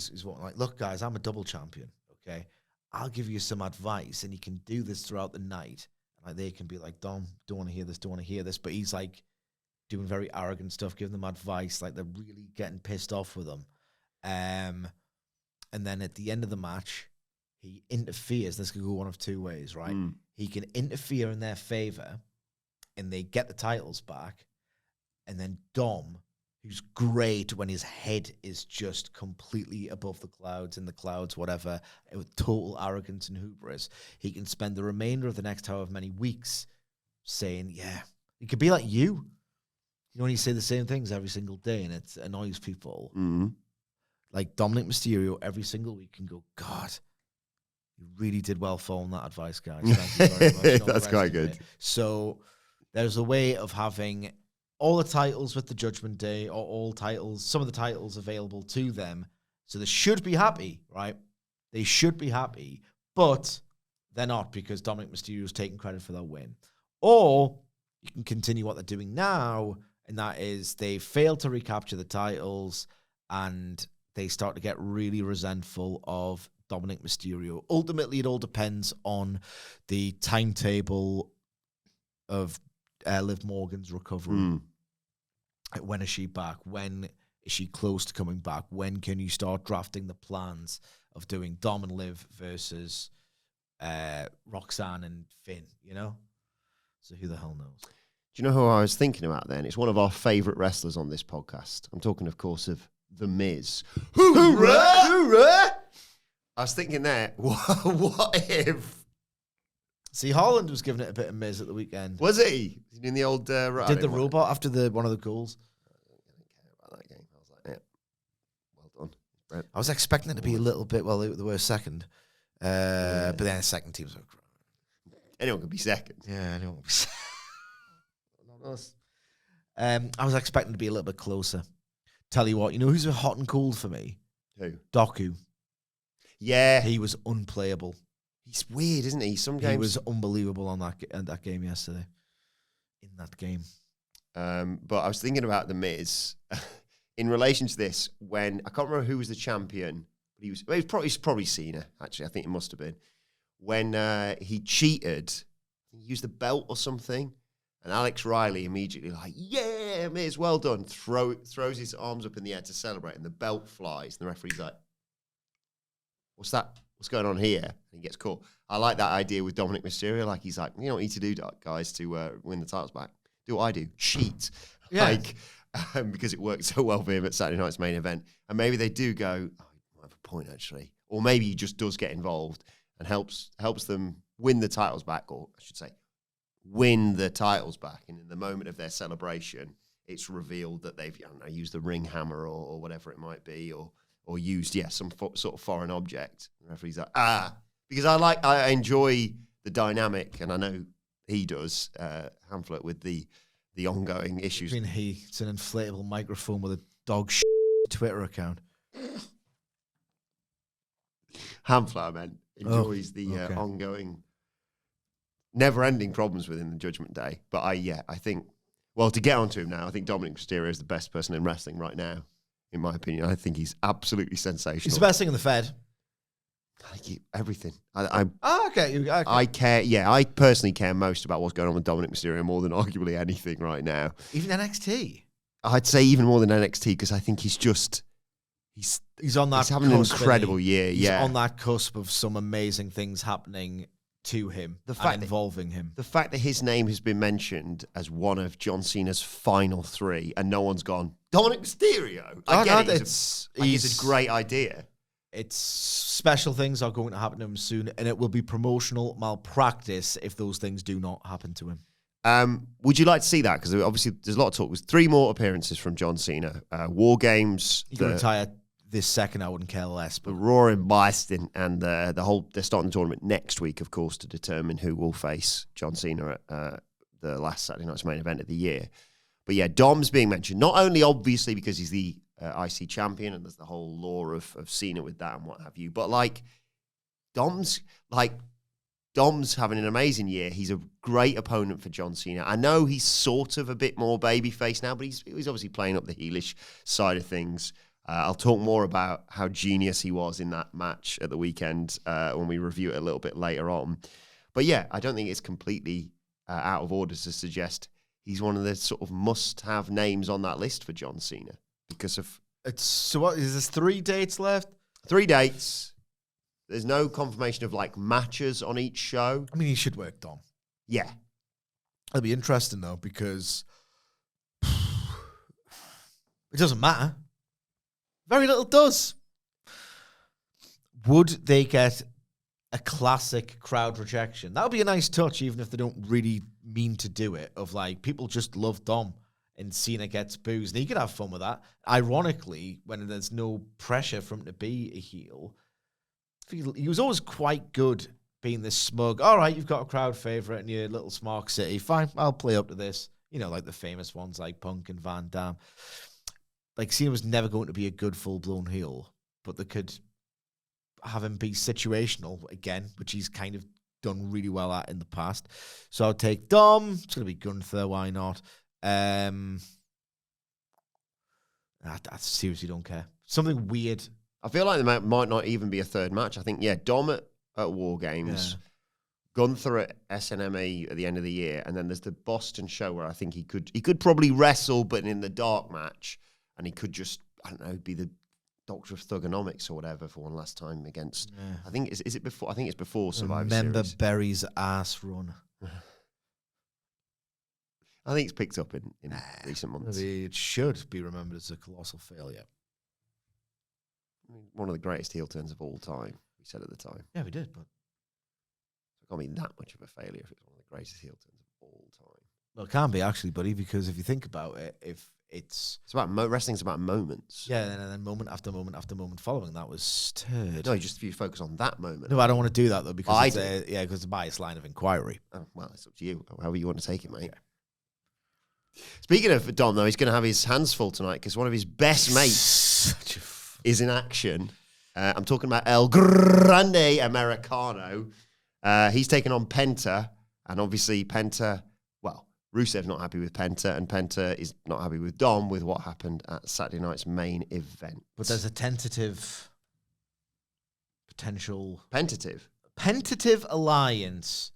[SPEAKER 2] look, guys, I'm a double champion, okay? I'll give you some advice, and you can do this throughout the night. Like, they can be like, Dom, don't want to hear this. But he's like, doing very arrogant stuff, giving them advice, like they're really getting pissed off with him. And then at the end of the match, he interferes. This could go one of two ways, right? He can interfere in their favor, and they get the titles back. And then Dom, who's great when his head is just completely above the clouds, in the clouds, whatever, with total arrogance and hubris, he can spend the remainder of the next however many weeks saying, yeah, it could be like you. When you say the same things every single day and it annoys people. Like Dominik Mysterio every single week can go, God, you really did well following that advice, guys. Thank you very much.
[SPEAKER 1] That's quite good.
[SPEAKER 2] So there's a way of having all the titles with the Judgment Day, or all titles, some of the titles available to them. So they should be happy, right? They should be happy, but they're not because Dominik Mysterio is taking credit for that win. Or you can continue what they're doing now, and that is they fail to recapture the titles and they start to get really resentful of Dominik Mysterio. Ultimately, it all depends on the timetable of Liv Morgan's recovery. When is she back? When is she close to coming back? When can you start drafting the plans of doing Dom and Liv versus Roxanne and Finn, So who the hell knows?
[SPEAKER 1] Do you know who I was thinking about then? It's one of our favourite wrestlers on this podcast. I'm talking, of course, of The Miz. Hoorah! Hoorah! I was thinking there, what if...
[SPEAKER 2] See, Holland was giving it a bit of Miz at the weekend.
[SPEAKER 1] Was he? In the old...
[SPEAKER 2] Did the robot after one of the goals.
[SPEAKER 1] I didn't care about that game. I was like, yeah, well done.
[SPEAKER 2] I was expecting it to be a little bit, well, they were second. But then the second teams were...
[SPEAKER 1] Anyone could be second.
[SPEAKER 2] Yeah, anyone could be second. Not us. I was expecting to be a little bit closer. Tell you what, who's hot and cold for me?
[SPEAKER 1] Who?
[SPEAKER 2] Doku.
[SPEAKER 1] Yeah.
[SPEAKER 2] He was unplayable.
[SPEAKER 1] He's weird, isn't he? Some games...
[SPEAKER 2] He was unbelievable on that game yesterday. In that game.
[SPEAKER 1] But I was thinking about The Miz in relation to this when... I can't remember who was the champion. But it was probably Cena, actually. I think it must have been. When he cheated, he used the belt or something. And Alex Riley immediately like, yeah, Miz, well done. Throws his arms up in the air to celebrate, and the belt flies. And the referee's like, what's that? What's going on here? And he gets caught. I like that idea with Dominik Mysterio. Like, he's like, you know what you need to do, guys, to win the titles back? Do what I do. Cheat. Yeah. Because it worked so well for him at Saturday night's main event. And maybe they do go, might have a point, actually. Or maybe he just does get involved and helps them win the titles back, or I should say, win the titles back. And in the moment of their celebration, it's revealed that they've, used the ring hammer or whatever it might be, or used, some sort of foreign object. The referee's like, because I enjoy the dynamic, and I know he does, Hamlet, with the ongoing issues.
[SPEAKER 2] I mean, it's an inflatable microphone with a dog Twitter account.
[SPEAKER 1] Hamlet, I meant, enjoys the ongoing, never-ending problems within the Judgment Day. But I think, well, to get onto him now, I think Dominik Mysterio is the best person in wrestling right now, in my opinion. I think he's absolutely sensational.
[SPEAKER 2] He's the best thing in the Fed.
[SPEAKER 1] I think everything.
[SPEAKER 2] Okay.
[SPEAKER 1] I care. Yeah, I personally care most about what's going on with Dominik Mysterio more than arguably anything right now.
[SPEAKER 2] Even NXT.
[SPEAKER 1] I'd say even more than NXT, because I think he's
[SPEAKER 2] on that.
[SPEAKER 1] He's having an incredible year.
[SPEAKER 2] He's on that cusp of some amazing things happening to him, involving him. The
[SPEAKER 1] fact that his name has been mentioned as one of John Cena's final 3, and no one's gone, Dominik Mysterio. I get it. It's a great idea.
[SPEAKER 2] It's special things are going to happen to him soon, and it will be promotional malpractice if those things do not happen to him.
[SPEAKER 1] Would you like to see that? Because obviously there's a lot of talk. There's 3 more appearances from John Cena. War Games.
[SPEAKER 2] He can retire this second, I wouldn't care less. But
[SPEAKER 1] the Raw in Boston, and they're starting the tournament next week, of course, to determine who will face John Cena at the last Saturday night's main event of the year. But yeah, Dom's being mentioned, not only obviously because he's the IC champion, and there's the whole lore of Cena with that and what have you, but Dom's having an amazing year. He's a great opponent for John Cena. I know he's sort of a bit more babyface now, but he's obviously playing up the heelish side of things. I'll talk more about how genius he was in that match at the weekend when we review it a little bit later on. But yeah, I don't think it's completely out of order to suggest he's one of the sort of must-have names on that list for John Cena. Because of
[SPEAKER 2] so what is this 3 dates left?
[SPEAKER 1] 3 dates. There's no confirmation of matches on each show.
[SPEAKER 2] I mean, he should work Dom.
[SPEAKER 1] Yeah.
[SPEAKER 2] It'll be interesting though, because it doesn't matter. Very little does. Would they get a classic crowd rejection? That would be a nice touch, even if they don't really mean to do it, of people just love Dom and Cena gets boos, and he could have fun with that. Ironically, when there's no pressure for him to be a heel, he was always quite good being this smug, all right, you've got a crowd favorite in your little smart city, fine, I'll play up to this. Like the famous ones like Punk and Van Damme. Cena was never going to be a good full-blown heel, but they could have him be situational again, which he's kind of done really well at in the past. So I'll take Dom. It's going to be Gunther, why not? I seriously don't care. Something weird.
[SPEAKER 1] I feel like there might not even be a third match. I think, Dom at War Games, Gunther at SNMA at the end of the year, and then there's the Boston show where I think he could probably wrestle, but in the dark match, and he could just, I don't know, be the Doctor of Thugonomics or whatever for one last time against. Yeah. I think is it before? I think it's before Survivor Series.
[SPEAKER 2] Remember Berry's ass run.
[SPEAKER 1] I think it's picked up in recent months.
[SPEAKER 2] Maybe it should be remembered as a colossal failure.
[SPEAKER 1] One of the greatest heel turns of all time, we said at the time.
[SPEAKER 2] Yeah, we did, but
[SPEAKER 1] it can't be that much of a failure if it's one of the greatest heel turns of all time.
[SPEAKER 2] Well, it can be actually, buddy, because if you think about it, if it's
[SPEAKER 1] about wrestling's about moments.
[SPEAKER 2] Yeah, and then moment after moment after moment following that was turd.
[SPEAKER 1] No, you focus on that moment.
[SPEAKER 2] No, I don't want to do that though, because because it's a biased line of inquiry.
[SPEAKER 1] Oh, well, it's up to you. However you want to take it, mate. Okay. Speaking of Dom, though, he's going to have his hands full tonight because one of his best mates is in action. I'm talking about El Grande Americano. He's taking on Penta, and obviously Penta, Rusev's not happy with Penta, and Penta is not happy with Dom with what happened at Saturday night's main event.
[SPEAKER 2] But there's a potential alliance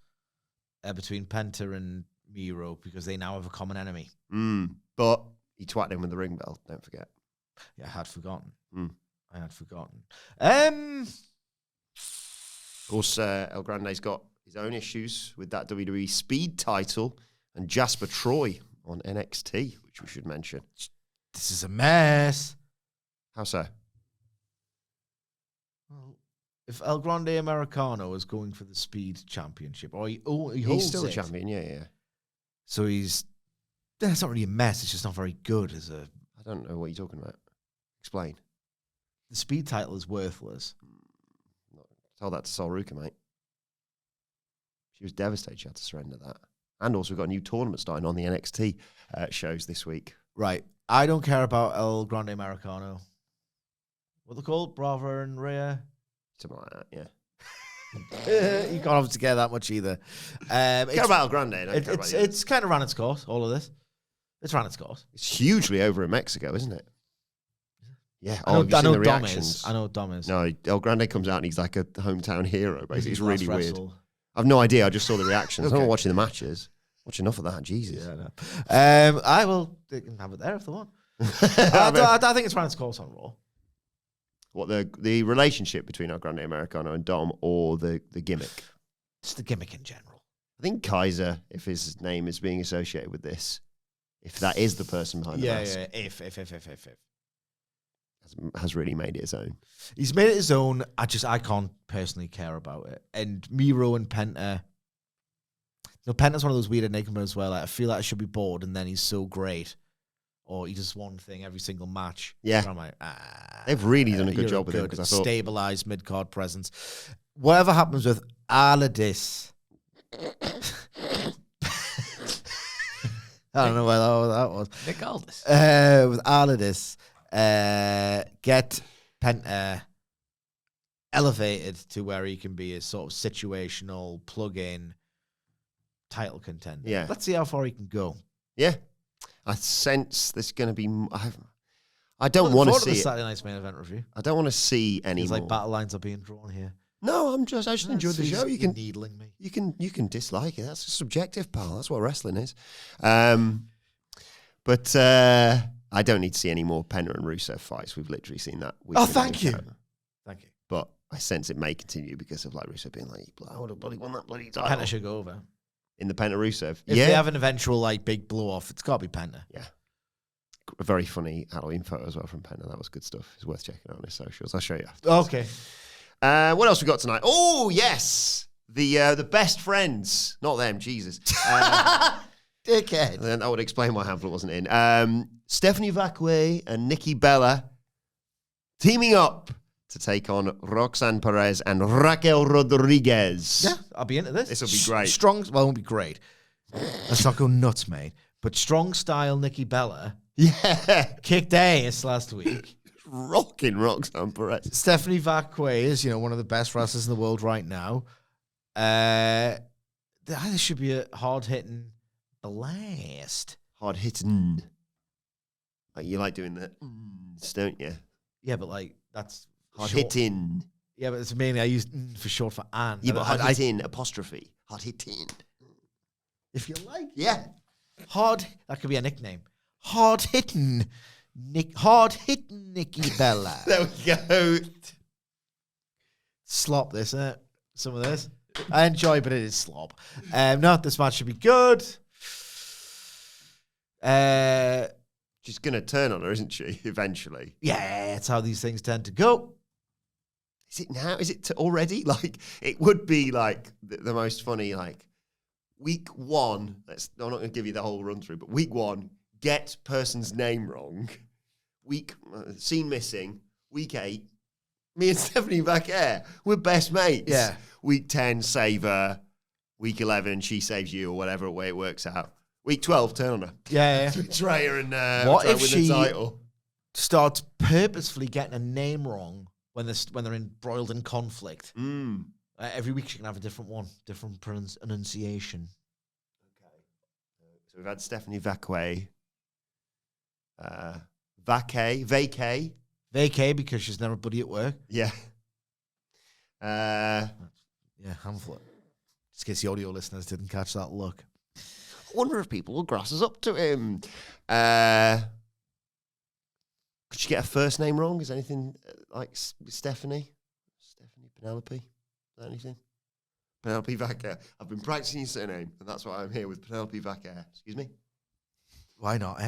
[SPEAKER 2] between Penta and Miro because they now have a common enemy.
[SPEAKER 1] But he twatted him with the ring bell, don't forget.
[SPEAKER 2] Yeah, I had forgotten.
[SPEAKER 1] Of course, El Grande's got his own issues with that WWE Speed title and Jasper Troy on NXT, which we should mention.
[SPEAKER 2] This is a mess.
[SPEAKER 1] How so?
[SPEAKER 2] Well, if El Grande Americano is going for the Speed Championship, or he holds
[SPEAKER 1] He's still
[SPEAKER 2] it,
[SPEAKER 1] the champion, yeah.
[SPEAKER 2] so that's not really a mess. It's just not very good as a.
[SPEAKER 1] I don't know what you're talking about. Explain.
[SPEAKER 2] The Speed title is worthless.
[SPEAKER 1] Tell that to Sol Ruka, mate. She was devastated she had to surrender that. And also we've got a new tournament starting on the NXT shows this week.
[SPEAKER 2] Right. I don't care about El Grande Americano. What are they called? Brava and Rhea?
[SPEAKER 1] Something like that, yeah.
[SPEAKER 2] You can't obviously care that much either.
[SPEAKER 1] Care about El Grande.
[SPEAKER 2] It's kind of ran its course, all of this. It's ran its course.
[SPEAKER 1] It's hugely over in Mexico, isn't it? Yeah.
[SPEAKER 2] I know
[SPEAKER 1] the
[SPEAKER 2] Dom
[SPEAKER 1] reactions?
[SPEAKER 2] is. I know Dom is.
[SPEAKER 1] No, El Grande comes out and he's like a hometown hero, basically. It's really weird.
[SPEAKER 2] Wrestle.
[SPEAKER 1] I've no idea. I just saw the reactions.
[SPEAKER 2] Okay.
[SPEAKER 1] I'm not watching the matches. Watch enough of that. Jesus.
[SPEAKER 2] Yeah, no. I will. They can have it there if they want. I think it's ran its course on Raw.
[SPEAKER 1] What, the relationship between El Grande Americano and Dom, or the gimmick?
[SPEAKER 2] It's the gimmick in general.
[SPEAKER 1] I think Kaiser, if his name is being associated with this, if that is the person behind the mask,
[SPEAKER 2] If.
[SPEAKER 1] has really made it his own.
[SPEAKER 2] He's made it his own. I can't personally care about it. And Miro and Penta. Penta's one of those weird enigmas where I feel like I should be bored, and then he's so great. Or he does one thing every single match.
[SPEAKER 1] Yeah.
[SPEAKER 2] I'm like,
[SPEAKER 1] they've really done a good job with him, because I thought
[SPEAKER 2] stabilized mid-card presence. Whatever happens with Aladis. I don't know where that was.
[SPEAKER 4] Nick Aldis.
[SPEAKER 2] With Aladis, get Penta elevated to where he can be a sort of situational plug-in title contender.
[SPEAKER 1] Yeah.
[SPEAKER 2] Let's see how far he can go.
[SPEAKER 1] Yeah. I sense there's going to be. I don't want to see
[SPEAKER 2] the
[SPEAKER 1] it.
[SPEAKER 2] Saturday night's main event review.
[SPEAKER 1] I don't want to see any
[SPEAKER 2] It's
[SPEAKER 1] more.
[SPEAKER 2] like battle lines are being drawn here.
[SPEAKER 1] No, I just enjoyed the show. You can
[SPEAKER 2] needling me.
[SPEAKER 1] You can dislike it. That's subjective, pal. That's what wrestling is. But I don't need to see any more Penta and Rusev fights. We've literally seen that.
[SPEAKER 2] Thank you. Thank you.
[SPEAKER 1] But I sense it may continue because of like Rusev being like, I would have bloody won that bloody title.
[SPEAKER 2] Penta should go over.
[SPEAKER 1] In the Penta Rusev.
[SPEAKER 2] If they have an eventual like big blow off, it's got to be Penta.
[SPEAKER 1] Yeah. A very funny Halloween photo as well from Penta. That was good stuff. It's worth checking out on his socials. I'll show you after.
[SPEAKER 2] Okay.
[SPEAKER 1] What else we got tonight? Oh, yes. The best friends. Not them, Jesus.
[SPEAKER 2] Dickhead.
[SPEAKER 1] Then I would explain why Hamlet wasn't in. Stephanie Vaquer and Nikki Bella teaming up to take on Roxanne Perez and Raquel Rodriguez.
[SPEAKER 2] Yeah, I'll be into this.
[SPEAKER 1] This will be great.
[SPEAKER 2] Strong, well, it won't be great. Let's not go nuts, mate. But strong style Nikki Bella
[SPEAKER 1] Yeah.
[SPEAKER 2] kicked ass last week.
[SPEAKER 1] Rocking Roxanne Perez.
[SPEAKER 2] Stephanie Vaquer is, one of the best wrestlers in the world right now. This should be a hard-hitting blast.
[SPEAKER 1] Hard hitting. Like you like doing the don't you?
[SPEAKER 2] Yeah, but like that's
[SPEAKER 1] Hard
[SPEAKER 2] short.
[SPEAKER 1] hitting.
[SPEAKER 2] Yeah, but it's mainly I use for short for and.
[SPEAKER 1] Yeah, but hard
[SPEAKER 2] I
[SPEAKER 1] hitting apostrophe. Hard hitting.
[SPEAKER 2] if you like.
[SPEAKER 1] Yeah.
[SPEAKER 2] That could be a nickname. Hard hitting Nikki Bella.
[SPEAKER 1] There we go.
[SPEAKER 2] Slop this, isn't it? Some of this. I enjoy, but it is slop. No, this match should be good.
[SPEAKER 1] She's gonna turn on her, isn't she? Eventually.
[SPEAKER 2] Yeah, that's how these things tend to go.
[SPEAKER 1] Is it now? Is it already? Like it would be like the most funny. Like week one. I'm not going to give you the whole run through, but week one, get person's name wrong. Week scene missing. Week 8, me and Stephanie Vaquer, we're best mates.
[SPEAKER 2] Yeah.
[SPEAKER 1] Week 10, save her. Week 11, she saves you, or whatever way it works out. Week 12, turn on her.
[SPEAKER 2] Yeah.
[SPEAKER 1] Betray her and
[SPEAKER 2] What
[SPEAKER 1] try
[SPEAKER 2] if
[SPEAKER 1] win
[SPEAKER 2] she
[SPEAKER 1] the title.
[SPEAKER 2] starts purposefully getting a name wrong when they're embroiled in conflict? Every week she can have a different one, different enunciation.
[SPEAKER 1] Okay. So we've had Stephanie Vaquer. Vaquer.
[SPEAKER 2] Vacay because she's never buddy at work.
[SPEAKER 1] Yeah.
[SPEAKER 2] Yeah, handful. Just in case the audio listeners didn't catch that look.
[SPEAKER 1] I wonder if people will grass us up to him. Could she get her first name wrong? Is anything like Stephanie? Stephanie Penelope? Is that anything? Penelope Vaquer. I've been practicing your surname, and that's why I'm here with Penelope Vaquer. Excuse me?
[SPEAKER 2] Why not,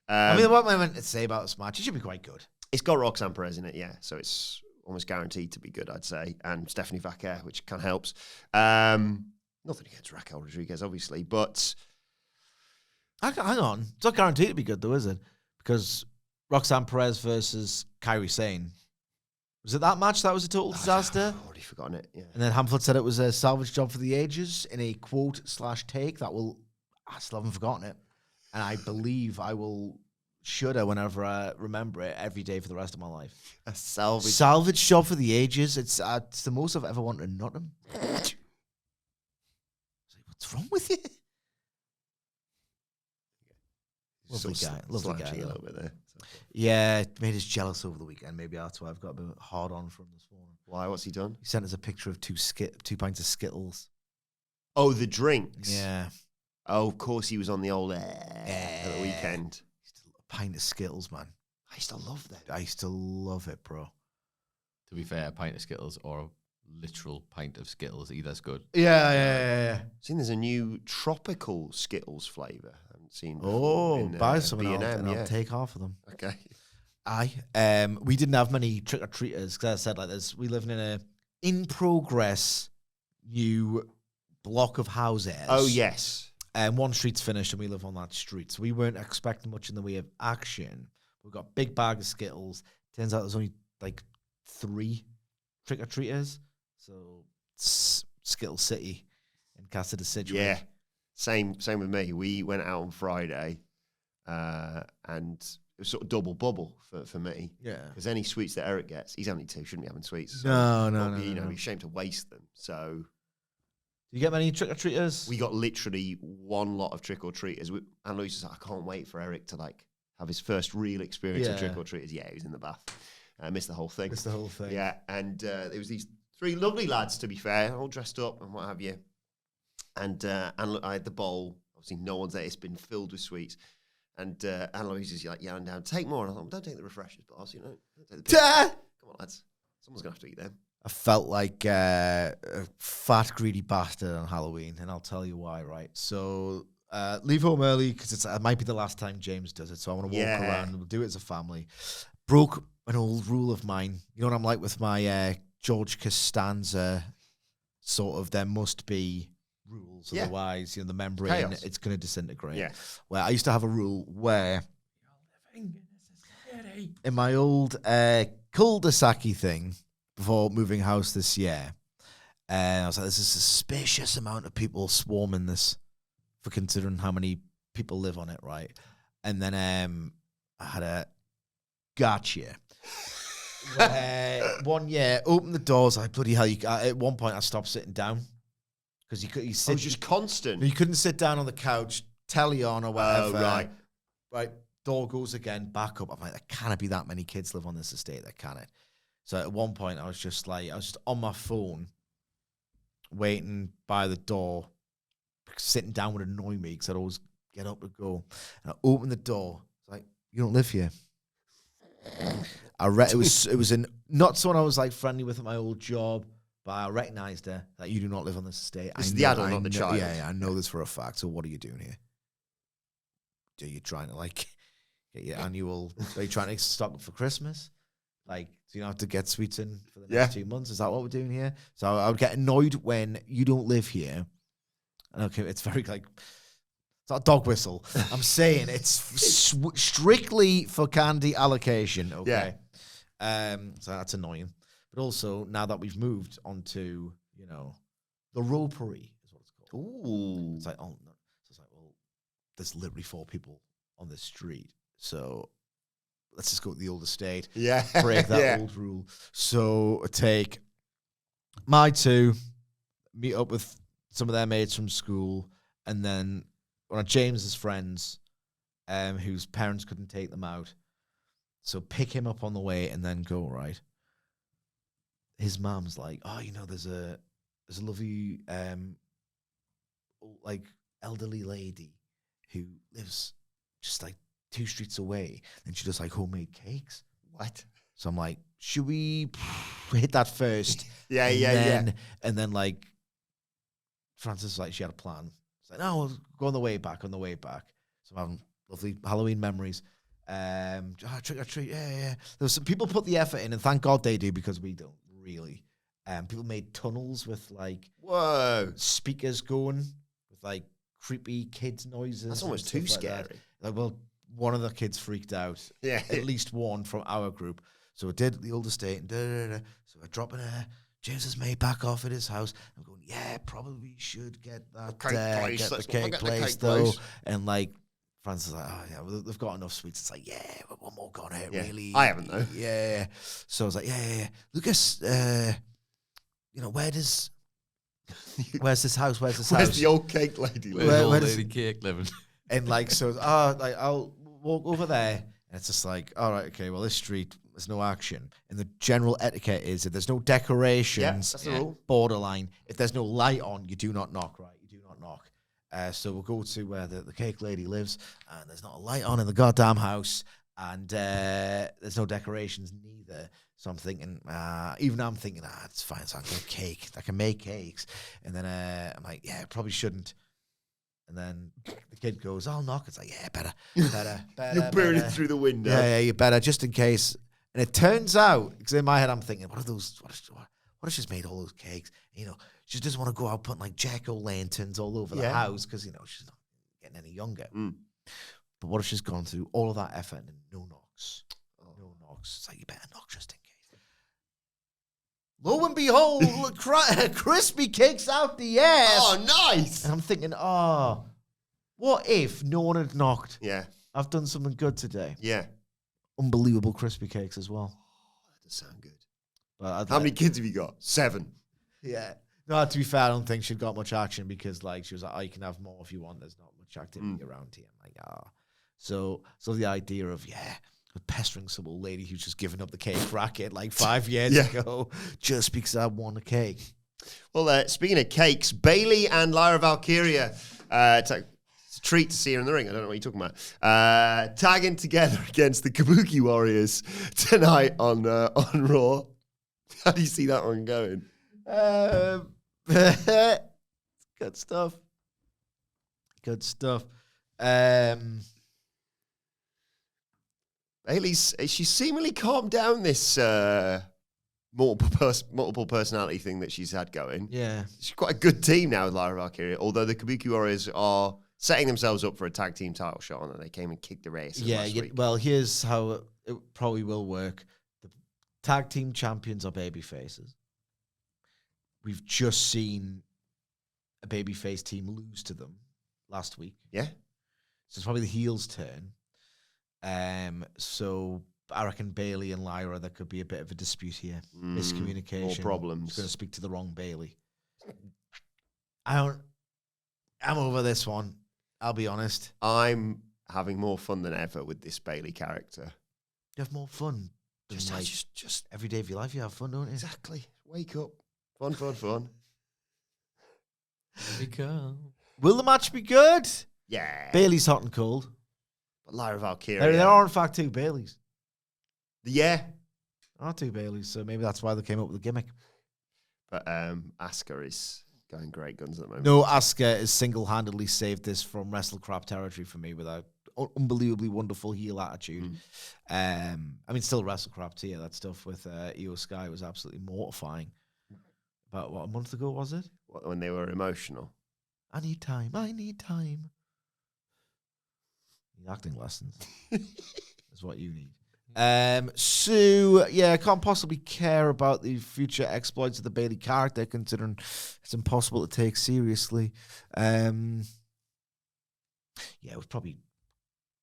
[SPEAKER 2] I mean, what am I meant to say about this match? It should be quite good.
[SPEAKER 1] It's got Roxanne Perez in it, yeah. So it's almost guaranteed to be good, I'd say. And Stephanie Vaquer, which kind of helps. Nothing against Raquel Rodriguez, obviously, but...
[SPEAKER 2] Hang on. It's not guaranteed to be good, though, is it? Because Roxanne Perez versus Kairi Sane. Was it that match that was a total disaster?
[SPEAKER 1] I've already forgotten it, yeah.
[SPEAKER 2] And then Hamflett said it was a salvage job for the ages in a quote/take that will... I still haven't forgotten it. And I believe I will shudder whenever I remember it every day for the rest of my life.
[SPEAKER 1] A salvage...
[SPEAKER 2] Salvage job for the ages. It's the most I've ever wanted in Nottingham. What's wrong with you? Lovely guy. Lovely guy.
[SPEAKER 1] A little bit there.
[SPEAKER 2] Yeah, it made us jealous over the weekend. Maybe that's why I've got a bit hard on for him this morning.
[SPEAKER 1] Why? What's he done?
[SPEAKER 2] He sent us a picture of 2 pints of Skittles.
[SPEAKER 1] Oh, the drinks.
[SPEAKER 2] Yeah.
[SPEAKER 1] Oh, of course he was on the old at the weekend.
[SPEAKER 2] A pint of Skittles, man.
[SPEAKER 1] I used to love that.
[SPEAKER 2] I used to love it, bro.
[SPEAKER 4] To be fair, a pint of Skittles or a literal pint of Skittles, either's good.
[SPEAKER 2] Yeah.
[SPEAKER 1] Seen there's a new tropical Skittles flavour. I haven't seen.
[SPEAKER 2] Buy some
[SPEAKER 1] B&M,
[SPEAKER 2] and I'll take half of them.
[SPEAKER 1] Okay.
[SPEAKER 2] We didn't have many trick or treaters because I said like this. We live in a in progress new block of houses.
[SPEAKER 1] Oh yes.
[SPEAKER 2] And one street's finished, and we live on that street, so we weren't expecting much in the way of action. We've got a big bag of Skittles. Turns out there's only like 3 trick or treaters. So Skittle City in Casa de Sidgwick.
[SPEAKER 1] Yeah. Same with me. We went out on Friday, and it was sort of double bubble for me.
[SPEAKER 2] Yeah.
[SPEAKER 1] Because any sweets that Eric gets, he's only 2, shouldn't be having sweets. So
[SPEAKER 2] No.
[SPEAKER 1] Be ashamed to waste them. So.
[SPEAKER 2] Do you get many trick or treaters?
[SPEAKER 1] We got literally one lot of trick or treaters. And Louise was like, I can't wait for Eric to like have his first real experience of trick or treaters. Yeah, he was in the bath. I missed the whole thing. Yeah, and there was these 3 lovely lads, to be fair, all dressed up and what have you. And I had the bowl. Obviously, no one's there. It's been filled with sweets. And Louise is like yelling down, take more. And I thought, don't take the refreshers, boss. You know, don't take the come on, lads. Someone's gonna have to eat them.
[SPEAKER 2] I felt like a fat, greedy bastard on Halloween, and I'll tell you why, right? So leave home early because it might be the last time James does it, so I want to walk around and we'll do it as a family. Broke an old rule of mine. You know what I'm like with my George Costanza sort of, there must be rules, otherwise, the membrane, it's going to disintegrate.
[SPEAKER 1] Yeah.
[SPEAKER 2] Well, I used to have a rule where in my old cul-de-sac thing, before moving house this year, and I was like, there's a suspicious amount of people swarming this for considering how many people live on it, right? And then I had a gotcha. One year, opened the doors, like, bloody hell, at one point I stopped sitting down. Because you sit.
[SPEAKER 1] It was just constant.
[SPEAKER 2] You couldn't sit down on the couch, telly on or whatever.
[SPEAKER 1] Oh,
[SPEAKER 2] right. Door goes again, back up. I'm like, there cannot be that many kids live on this estate. There cannot. So at one point, I was just on my phone, waiting by the door, sitting down would annoy me because I'd always get up and go. And I opened the door. It's like, you don't live here. It was not someone I was like friendly with at my old job, but I recognised her that you do not live on this estate.
[SPEAKER 1] This is the adult, not the child.
[SPEAKER 2] Yeah, I know this for a fact. So what are you doing here? Are you trying to like get your annual? Are you trying to stock up for Christmas? Like, do you have to get sweets in for the next 2 months? Is that what we're doing here? So I would get annoyed when you don't live here. And okay, it's very like, it's not a dog whistle. I'm saying it's strictly for candy allocation. Okay. So that's annoying. But also, now that we've moved onto, the ropery is what it's called.
[SPEAKER 1] Ooh.
[SPEAKER 2] It's like, oh, no. So it's like, well, there's literally 4 people on the street. So let's just go to the old estate.
[SPEAKER 1] Yeah.
[SPEAKER 2] Break that old rule. So take my 2, meet up with some of their mates from school, and then one of James's friends, whose parents couldn't take them out. So pick him up on the way and then go, right? His mom's like, oh, there's a lovely like elderly lady who lives just like 2 streets away, and she does like homemade cakes.
[SPEAKER 1] What?
[SPEAKER 2] So I'm like, should we hit that first?
[SPEAKER 1] Yeah.
[SPEAKER 2] And then like Frances was like, she had a plan. It's like, no, we'll go on the way back. So I'm having lovely Halloween memories. Trick or treat, yeah. There was some people put the effort in, and thank God they do, because we don't really. People made tunnels with like speakers going with like creepy kids noises.
[SPEAKER 1] That's almost too scary.
[SPEAKER 2] Like, well, one of the kids freaked out.
[SPEAKER 1] Yeah,
[SPEAKER 2] at least one from our group. So it did the old estate, and so we're dropping James's mate back off at his house. I'm going, yeah, probably should get that
[SPEAKER 1] cake place.
[SPEAKER 2] the cake place though. And like Francis is like, oh yeah, well, they've got enough sweets. It's like, yeah, but one more gone out, really.
[SPEAKER 1] I haven't though.
[SPEAKER 2] Yeah. So I was like, yeah. Lucas, where's this house? Where's
[SPEAKER 1] the old cake lady living?
[SPEAKER 4] Where's the old lady cake living?
[SPEAKER 2] And like, so I'll walk over there, and it's just like, all right, okay, well, this street, there's no action. And the general etiquette is that there's no decorations,
[SPEAKER 1] that's the rule.
[SPEAKER 2] Borderline. If there's no light on, you do not knock, right? You do not knock. So we'll go to where the cake lady lives, and there's not a light on in the goddamn house, and there's no decorations neither. So I'm thinking, it's fine. So I can make cake. I can make cakes. And then I'm like, yeah, probably shouldn't. And then the kid goes, I'll knock. It's like, yeah, better.
[SPEAKER 1] You're burning through the window.
[SPEAKER 2] Yeah, you better, just in case. And it turns out, because in my head I'm thinking, what if she's made all those cakes? She doesn't want to go out putting like jack-o'-lanterns all over the house, because, she's not getting any younger. But what if she's gone through all of that effort and no knocks? No knocks. It's like, you better knock just in case. Lo and behold, crispy cakes out the ass.
[SPEAKER 1] Oh, nice.
[SPEAKER 2] And I'm thinking, what if no one had knocked?
[SPEAKER 1] Yeah.
[SPEAKER 2] I've done something good today.
[SPEAKER 1] Yeah.
[SPEAKER 2] Unbelievable crispy cakes as well.
[SPEAKER 1] That does sound good.
[SPEAKER 2] But
[SPEAKER 1] how many kids have you got? 7.
[SPEAKER 2] Yeah. No, to be fair, I don't think she'd got much action, because like she was like, you can have more if you want. There's not much activity around here. I'm like, So the idea of, pestering some old lady who's just given up the cake racket like 5 years ago just because I won a cake.
[SPEAKER 1] Well, speaking of cakes, Bayley and Lyra Valkyria, it's a treat to see her in the ring. I don't know what you're talking about. Tagging together against the Kabuki Warriors tonight on Raw. How do you see that one going?
[SPEAKER 2] Good stuff.
[SPEAKER 1] Bayley's, she's seemingly calmed down this multiple personality thing that she's had going.
[SPEAKER 2] Yeah.
[SPEAKER 1] She's quite a good team now with Lyra Valkyria, although the Kabuki Warriors are setting themselves up for a tag team title shot, and they came and kicked the race. last week.
[SPEAKER 2] Well, here's how it probably will work. The tag team champions are baby faces. We've just seen a babyface team lose to them last week.
[SPEAKER 1] Yeah.
[SPEAKER 2] So it's probably the heels' turn. So I reckon Bayley and Lyra, there could be a bit of a dispute here. Miscommunication.
[SPEAKER 1] More problems.
[SPEAKER 2] He's going to speak to the wrong Bayley. I'm over this one. I'll be honest.
[SPEAKER 1] I'm having more fun than ever with this Bayley character.
[SPEAKER 2] You have more fun. Just every day of your life, you have fun, don't you?
[SPEAKER 1] Exactly. Wake up. Fun.
[SPEAKER 2] Will the match be good?
[SPEAKER 1] Yeah.
[SPEAKER 2] Bayley's hot and cold.
[SPEAKER 1] But Lyra Valkyria.
[SPEAKER 2] There are, in fact, 2 Baileys.
[SPEAKER 1] Yeah.
[SPEAKER 2] There are 2 Baileys, so maybe that's why they came up with the gimmick.
[SPEAKER 1] But Asuka is going great guns at the moment.
[SPEAKER 2] No, Asuka has single-handedly saved this from wrestle crap territory for me with a unbelievably wonderful heel attitude. Still wrestle crap too. That stuff with Io Sky was absolutely mortifying. About, a month ago, was it?
[SPEAKER 1] When they were emotional.
[SPEAKER 2] I need time. Need acting lessons. Is what you need. I can't possibly care about the future exploits of the Bayley character, considering it's impossible to take seriously. We've probably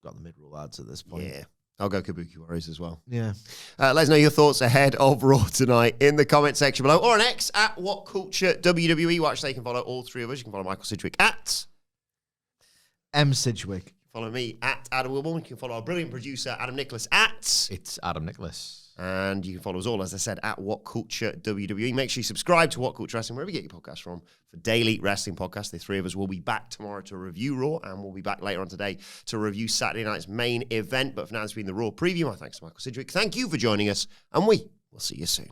[SPEAKER 2] got the mid-roll ads at this point.
[SPEAKER 1] Yeah. I'll go Kabuki Warriors as well.
[SPEAKER 2] Yeah.
[SPEAKER 1] Let us know your thoughts ahead of Raw tonight in the comment section below, or on X at WhatCulture WWE. Watch there. You can follow all 3 of us. You can follow Michael Sidgwick at
[SPEAKER 2] M. Sidgwick.
[SPEAKER 1] Follow me at Adam Wilbourn. You can follow our brilliant producer, Adam Nicholas, at...
[SPEAKER 4] It's Adam Nicholas.
[SPEAKER 1] And you can follow us all, as I said, at WhatCulture WWE. Make sure you subscribe to WhatCulture Wrestling, wherever you get your podcasts from, for daily wrestling podcasts. The 3 of us will be back tomorrow to review Raw, and we'll be back later on today to review Saturday night's main event. But for now, it's been the Raw Preview. My thanks to Michael Sidgwick. Thank you for joining us, and we will see you soon.